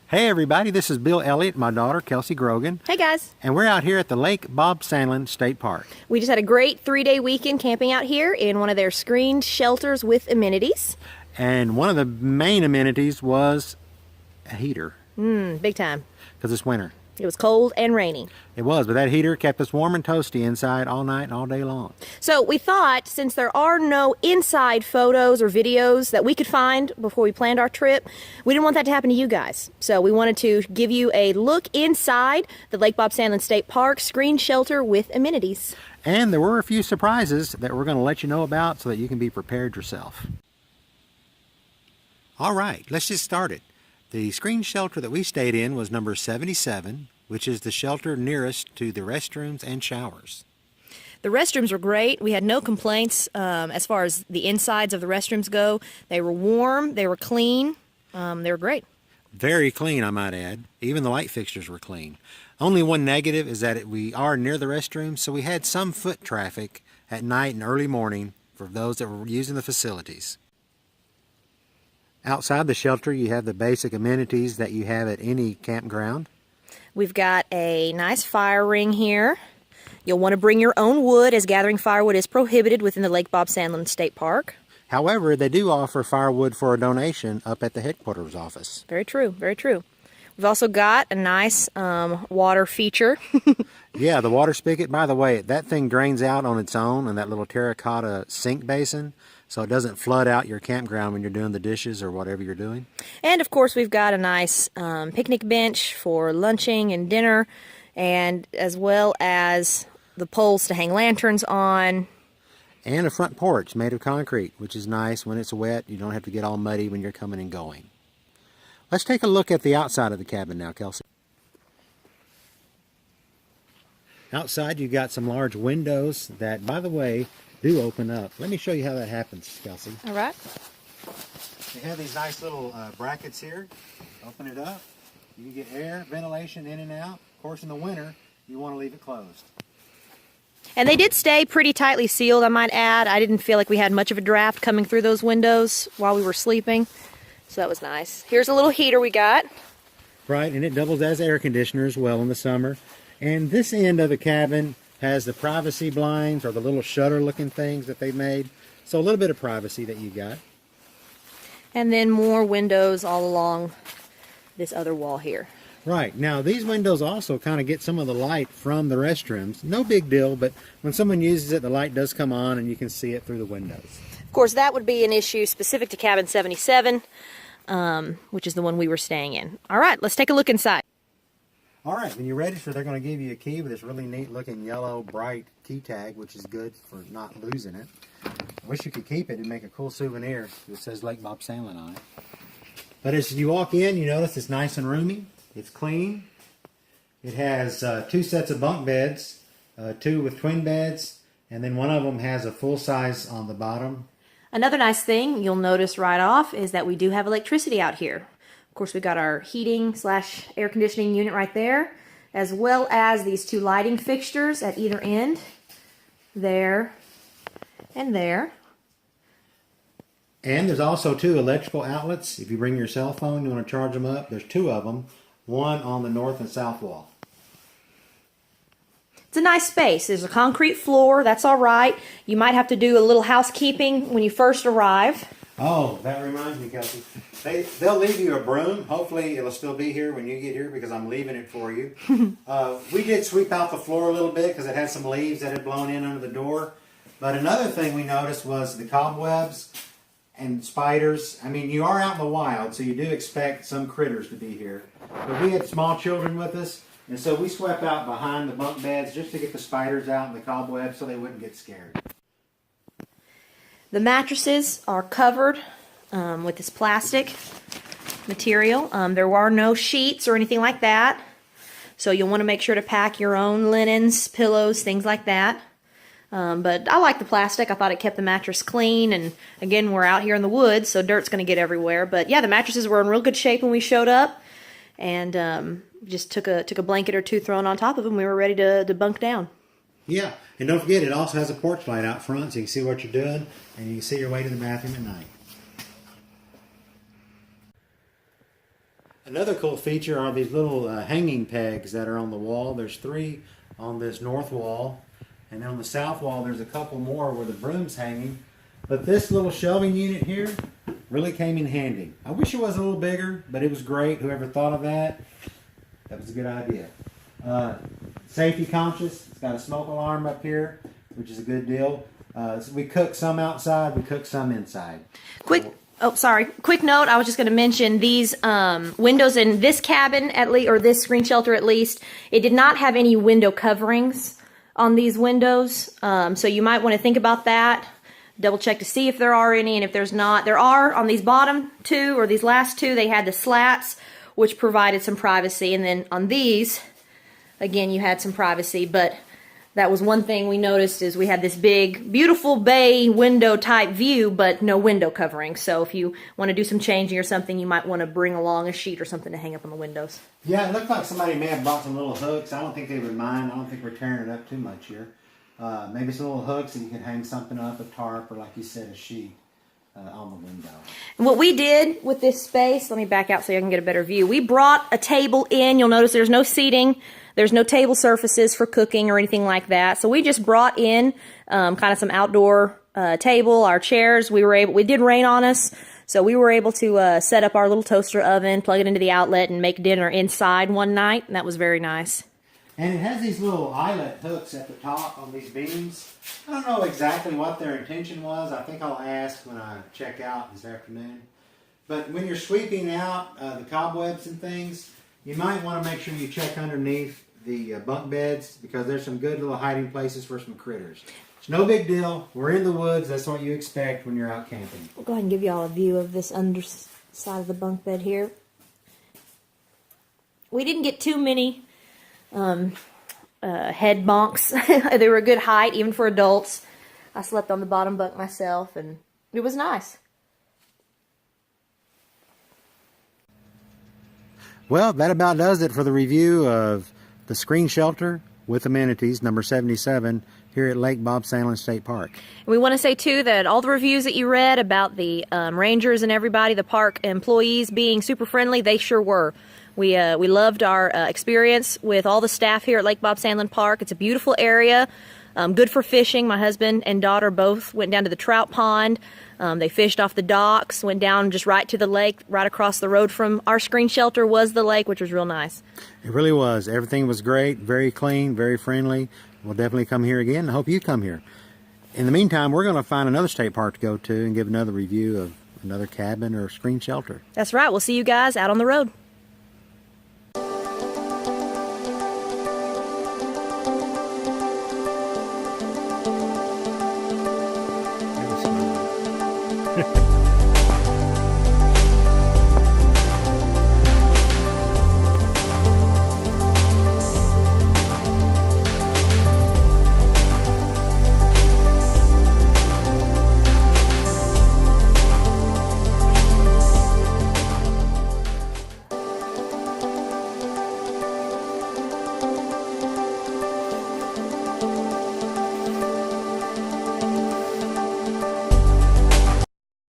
Hey everybody, this is Bill Elliott, my daughter Kelsey Grogan. Hey guys. And we're out here at the Lake Bob Sandlin State Park. We just had a great 3-day weekend camping out here in one of their screened shelters with amenities. And one of the main amenities was a heater. Big time. Because it's winter. It was cold and rainy. It was, but that heater kept us warm and toasty inside all night and all day long. So we thought, since there are no inside photos or videos that we could find before we planned our trip, we didn't want that to happen to you guys. So we wanted to give you a look inside the Lake Bob Sandlin State Park screened shelter with amenities. And there were a few surprises that we're going to let you know about so that you can be prepared yourself. All right, let's just start it. The screened shelter that we stayed in was number 77, which is the shelter nearest to the restrooms and showers. The restrooms were great. We had no complaints as far as the insides of the restrooms go. They were warm, they were clean, they were great. Very clean, I might add. Even the light fixtures were clean. Only one negative is that we are near the restrooms, so we had some foot traffic at night and early morning for those that were using the facilities. Outside the shelter, you have the basic amenities that you have at any campground. We've got a nice fire ring here. You'll want to bring your own wood, as gathering firewood is prohibited within the Lake Bob Sandlin State Park. However, they do offer firewood for a donation up at the headquarters office. Very true, very true. We've also got a nice water feature. Yeah, the water spigot, by the way, that thing drains out on its own in that little terracotta sink basin, so it doesn't flood out your campground when you're doing the dishes or whatever you're doing. And of course we've got a nice picnic bench for lunching and dinner, and as well as the poles to hang lanterns on. And a front porch made of concrete, which is nice. When it's wet, you don't have to get all muddy when you're coming and going. Let's take a look at the outside of the cabin now, Kelsey. Outside you've got some large windows that, by the way, do open up. Let me show you how that happens, Kelsey. All right. They have these nice little brackets here. Open it up. You can get air, ventilation in and out. Of course, in the winter, you want to leave it closed. And they did stay pretty tightly sealed, I might add. I didn't feel like we had much of a draft coming through those windows while we were sleeping. So that was nice. Here's a little heater we got. Right, and it doubles as air conditioner as well in the summer. And this end of the cabin has the privacy blinds, or the little shutter looking things that they made. So a little bit of privacy that you got. And then more windows all along this other wall here. Right, now these windows also kind of get some of the light from the restrooms. No big deal, but when someone uses it, the light does come on and you can see it through the windows. Of course, that would be an issue specific to cabin 77, which is the one we were staying in. All right, let's take a look inside. All right, when you register, they're going to give you a key with this really neat looking yellow bright key tag, which is good for not losing it. I wish you could keep it and make a cool souvenir. It says Lake Bob Sandlin on it. But as you walk in, you notice it's nice and roomy. It's clean. It has 2 sets of bunk beds, 2 with twin beds, and then one of them has a full size on the bottom. Another nice thing you'll notice right off is that we do have electricity out here. Of course, we got our heating / air conditioning unit right there, as well as these 2 lighting fixtures at either end, there and there. And there's also 2 electrical outlets. If you bring your cell phone, you want to charge them up, there's 2 of them, one on the north and south wall. It's a nice space. There's a concrete floor, that's all right. You might have to do a little housekeeping when you first arrive. Oh, that reminds me, Kelsey. They'll leave you a broom. Hopefully it'll still be here when you get here because I'm leaving it for you. We did sweep out the floor a little bit because it had some leaves that had blown in under the door. But another thing we noticed was the cobwebs and spiders. I mean, you are out in the wild, so you do expect some critters to be here. But we had small children with us, and so we swept out behind the bunk beds just to get the spiders out and the cobwebs so they wouldn't get scared. The mattresses are covered with this plastic material. There are no sheets or anything like that, so you'll want to make sure to pack your own linens, pillows, things like that. But I like the plastic. I thought it kept the mattress clean, and again, we're out here in the woods, so dirt's going to get everywhere. But yeah, the mattresses were in real good shape when we showed up, and just took a blanket or 2 thrown on top of them. We were ready to bunk down. Yeah, and don't forget, it also has a porch light out front so you can see what you're doing, and you can see your way to the bathroom at night. Another cool feature are these little hanging pegs that are on the wall. There's 3 on this north wall, and then on the south wall there's a couple more where the broom's hanging. But this little shelving unit here really came in handy. I wish it was a little bigger, but it was great. Whoever thought of that, that was a good idea. Safety conscious. It's got a smoke alarm up here, which is a good deal. So we cook some outside, we cook some inside. Quick note, I was just going to mention these windows in this cabin, at least, or this screen shelter at least, it did not have any window coverings on these windows. So you might want to think about that. Double check to see if there are any, and if there's not, there are on these bottom 2, or these last 2, they had the slats, which provided some privacy, and then on these, again, you had some privacy, but that was one thing we noticed is we had this big, beautiful bay window type view, but no window covering. So if you want to do some changing or something, you might want to bring along a sheet or something to hang up on the windows. Yeah, it looked like somebody may have bought some little hooks. I don't think they would mind. I don't think we're tearing it up too much here. Maybe some little hooks and you could hang something up, a tarp, or like you said, a sheet on the window. And what we did with this space, let me back out so you can get a better view. We brought a table in. You'll notice there's no seating. There's no table surfaces for cooking or anything like that. So we just brought in kind of some outdoor table, our chairs. We did rain on us, so we were able to set up our little toaster oven, plug it into the outlet, and make dinner inside one night, and that was very nice. And it has these little eyelet hooks at the top on these beams. I don't know exactly what their intention was. I think I'll ask when I check out this afternoon. But when you're sweeping out the cobwebs and things, you might want to make sure you check underneath the bunk beds, because there's some good little hiding places for some critters. It's no big deal. We're in the woods. That's what you expect when you're out camping. We'll go ahead and give you all a view of this underside of the bunk bed here. We didn't get too many head bunks. They were a good height, even for adults. I slept on the bottom bunk myself, and it was nice. Well, that about does it for the review of the screen shelter with amenities, number 77, here at Lake Bob Sandlin State Park. And we want to say, too, that all the reviews that you read about the rangers and everybody, the park employees being super friendly, they sure were. We loved our experience with all the staff here at Lake Bob Sandlin Park. It's a beautiful area, good for fishing. My husband and daughter both went down to the trout pond. They fished off the docks, went down just right to the lake, right across the road from our screen shelter was the lake, which was real nice. It really was. Everything was great, very clean, very friendly. We'll definitely come here again. I hope you come here. In the meantime, we're going to find another state park to go to and give another review of another cabin or screen shelter. That's right. We'll see you guys out on the road.